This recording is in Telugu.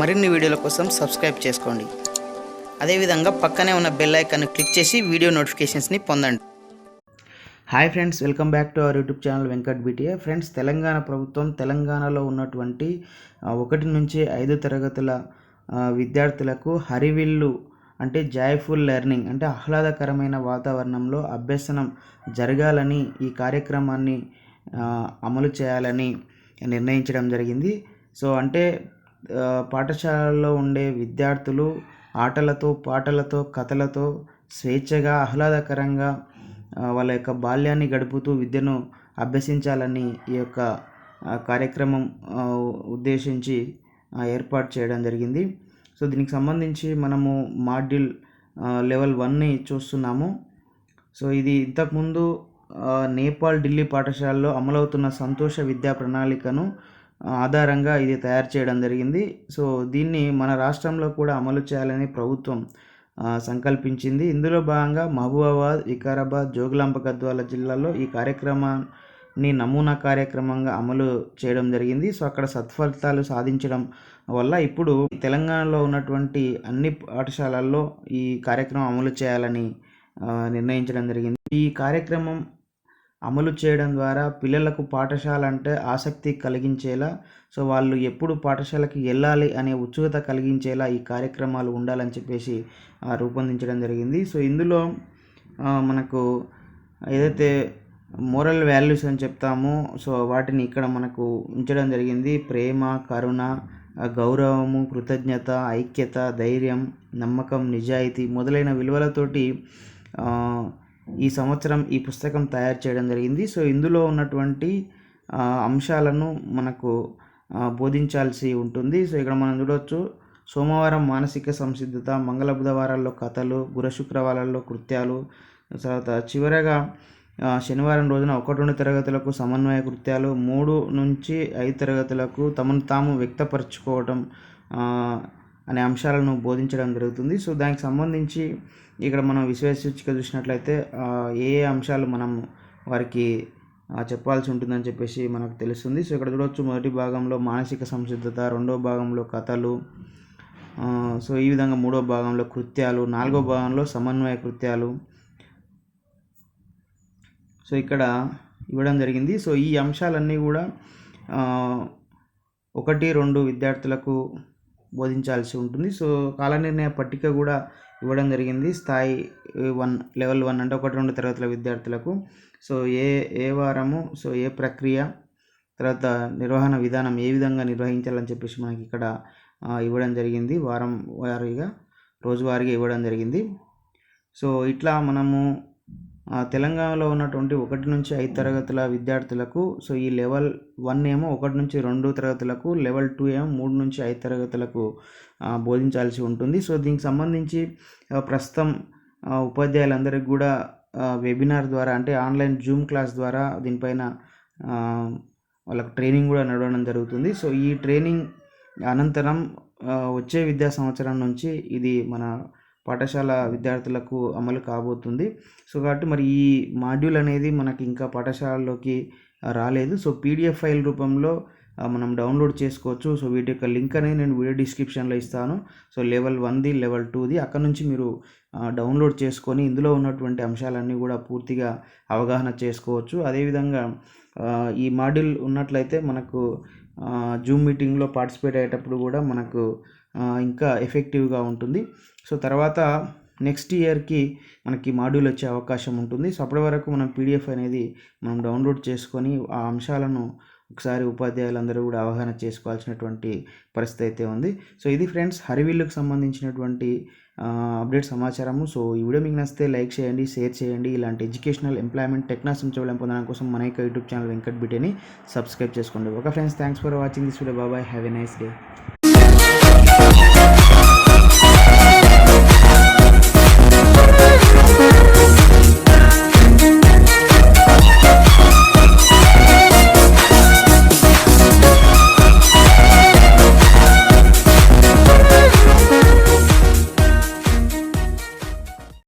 మరిన్ని వీడియోల కోసం సబ్స్క్రైబ్ చేసుకోండి. అదేవిధంగా పక్కనే ఉన్న బెల్ ఐకాన్ క్లిక్ చేసి వీడియో నోటిఫికేషన్స్ని పొందండి. Hi friends, welcome back to our YouTube channel వెంకట్బిటిఏ. ఫ్రెండ్స్, తెలంగాణ ప్రభుత్వం తెలంగాణలో ఉన్నటువంటి 1 నుంచి 5 తరగతుల విద్యార్థులకు హరివిల్లు అంటే జాయ్ఫుల్ లెర్నింగ్ అంటే ఆహ్లాదకరమైన వాతావరణంలో అభ్యసనం జరగాలని ఈ కార్యక్రమాన్ని అమలు చేయాలని నిర్ణయించడం జరిగింది. సో అంటే పాఠశాలలో ఉండే విద్యార్థులు ఆటలతో, పాటలతో, కథలతో స్వేచ్ఛగా, ఆహ్లాదకరంగా వాళ్ళ యొక్క బాల్యాన్ని గడుపుతూ విద్యను అభ్యసించాలని ఈ యొక్క కార్యక్రమం ఉద్దేశించి ఏర్పాటు చేయడం జరిగింది. సో దీనికి సంబంధించి మనము మాడ్యూల్ లెవెల్ 1ని చూస్తున్నాము. సో ఇది ఇంతకుముందు నేపాల్, ఢిల్లీ పాఠశాలలో అమలవుతున్న సంతోష విద్యా ప్రణాళికను ఆధారంగా ఇది తయారు చేయడం జరిగింది. సో దీన్ని మన రాష్ట్రంలో కూడా అమలు చేయాలని ప్రభుత్వం సంకల్పించింది. ఇందులో భాగంగా మహబూబాబాద్, వికారాబాద్, జోగులాంబ గద్వాల జిల్లాలో ఈ కార్యక్రమాన్ని నమూనా కార్యక్రమంగా అమలు చేయడం జరిగింది. సో అక్కడ సత్ఫలితాలు సాధించడం వల్ల ఇప్పుడు తెలంగాణలో ఉన్నటువంటి అన్ని పాఠశాలల్లో ఈ కార్యక్రమం అమలు చేయాలని నిర్ణయించడం జరిగింది. ఈ కార్యక్రమం అమలు చేయడం ద్వారా పిల్లలకు పాఠశాల అంటే ఆసక్తి కలిగించేలా, సో వాళ్ళు ఎప్పుడు పాఠశాలకి వెళ్ళాలి అనే ఉత్సుకత కలిగించేలా ఈ కార్యక్రమాలు ఉండాలని చెప్పేసి రూపొందించడం జరిగింది. సో ఇందులో మనకు ఏదైతే మోరల్ వాల్యూస్ అని చెప్తామో సో వాటిని ఇక్కడ మనకు ఉంచడం జరిగింది. ప్రేమ, కరుణ, గౌరవము, కృతజ్ఞత, ఐక్యత, ధైర్యం, నమ్మకం, నిజాయితీ మొదలైన విలువలతోటి ఈ సంవత్సరం ఈ పుస్తకం తయారు చేయడం జరిగింది. సో ఇందులో ఉన్నటువంటి అంశాలను మనకు బోధించాల్సి ఉంటుంది. సో ఇక్కడ మనం చూడవచ్చు, సోమవారం మానసిక సంసిద్ధత, మంగళ బుధవారాల్లో కథలు, గురు శుక్రవారాల్లో కృత్యాలు, తర్వాత చివరగా శనివారం రోజున 1-2 తరగతులకు సమన్వయ కృత్యాలు, 3 నుంచి 5 తరగతులకు తమను తాము వ్యక్తపరచుకోవటం అనే అంశాలను బోధించడం జరుగుతుంది. సో దానికి సంబంధించి ఇక్కడ మనం విశ్వసూచిక చూసినట్లయితే ఏ అంశాలు మనం వారికి చెప్పాల్సి ఉంటుందని చెప్పేసి మనకు తెలుస్తుంది. సో ఇక్కడ చూడవచ్చు, మొదటి భాగంలో మానసిక సంసిద్ధత, రెండవ భాగంలో కథలు, సో ఈ విధంగా మూడవ భాగంలో కృత్యాలు, నాలుగవ భాగంలో సమన్వయ కృత్యాలు సో ఇక్కడ ఇవ్వడం జరిగింది. సో ఈ అంశాలన్నీ కూడా 1-2 విద్యార్థులకు బోధించాల్సి ఉంటుంది. సో కాలనిర్ణయ పట్టిక కూడా ఇవ్వడం జరిగింది. స్థాయి 1 లెవెల్ 1 అంటే 1-2 తరగతుల విద్యార్థులకు. సో ఏ వారము, సో ఏ ప్రక్రియ, తర్వాత నిర్వహణ విధానం ఏ విధంగా నిర్వహించాలని చెప్పేసి మనకి ఇక్కడ ఇవ్వడం జరిగింది. వారం వారీగా, రోజువారీగా ఇవ్వడం జరిగింది. సో ఇట్లా మనము తెలంగాణలో ఉన్నటువంటి 1 నుంచి 5 తరగతుల విద్యార్థులకు సో ఈ లెవెల్ 1 ఏమో 1 నుంచి 2 తరగతులకు, లెవెల్ 2 ఏమో 3 నుంచి 5 తరగతులకు బోధించాల్సి ఉంటుంది. సో దీనికి సంబంధించి ప్రస్తుతం ఉపాధ్యాయులందరికీ కూడా వెబినార్ ద్వారా అంటే ఆన్లైన్ జూమ్ క్లాస్ ద్వారా దీనిపైన వాళ్ళకు ట్రైనింగ్ కూడా నడవడం జరుగుతుంది. సో ఈ ట్రైనింగ్ అనంతరం వచ్చే విద్యా సంవత్సరం నుంచి ఇది మన పాఠశాల విద్యార్థులకు అమలు కాబోతుంది. సో కాబట్టి మరి ఈ మాడ్యూల్ అనేది మనకి ఇంకా పాఠశాలలోకి రాలేదు. సో పీడిఎఫ్ ఫైల్ రూపంలో మనం డౌన్లోడ్ చేసుకోవచ్చు. సో వీటి యొక్క లింక్ అనేది నేను వీడియో డిస్క్రిప్షన్లో ఇస్తాను. సో లెవెల్ 1ది, లెవెల్ 2ది అక్కడ నుంచి మీరు డౌన్లోడ్ చేసుకొని ఇందులో ఉన్నటువంటి అంశాలన్నీ కూడా పూర్తిగా అవగాహన చేసుకోవచ్చు. అదేవిధంగా ఈ మాడ్యూల్ ఉన్నట్లయితే మనకు జూమ్ మీటింగ్లో పార్టిసిపేట్ అయ్యేటప్పుడు కూడా మనకు ఇంకా ఎఫెక్టివ్గా ఉంటుంది. సో తర్వాత నెక్స్ట్ ఇయర్కి మనకి మాడ్యూల్ వచ్చే అవకాశం ఉంటుంది. సో అప్పటి వరకు మనం పీడిఎఫ్ అనేది మనం డౌన్లోడ్ చేసుకొని ఆ అంశాలను ఒకసారి ఉపాధ్యాయులందరూ కూడా అవగాహన చేసుకోవాల్సినటువంటి పరిస్థితి అయితే ఉంది. సో ఇది ఫ్రెండ్స్ హరివిల్లుకు సంబంధించినటువంటి అప్డేట్ సమాచారము. సో ఈ వీడియో మీకు నచ్చితే లైక్ చేయండి, షేర్ చేయండి. ఇలాంటి ఎడ్యుకేషనల్, ఎంప్లాయ్మెంట్, టెక్నాలజీ సమాచారం పొందడం కోసం మన యొక్క యూట్యూబ్ ఛానల్ వెంకట్బిటిని సబ్స్క్రైబ్ చేసుకోండి. Okay friends, thanks for watching this video. Bye, have a nice day.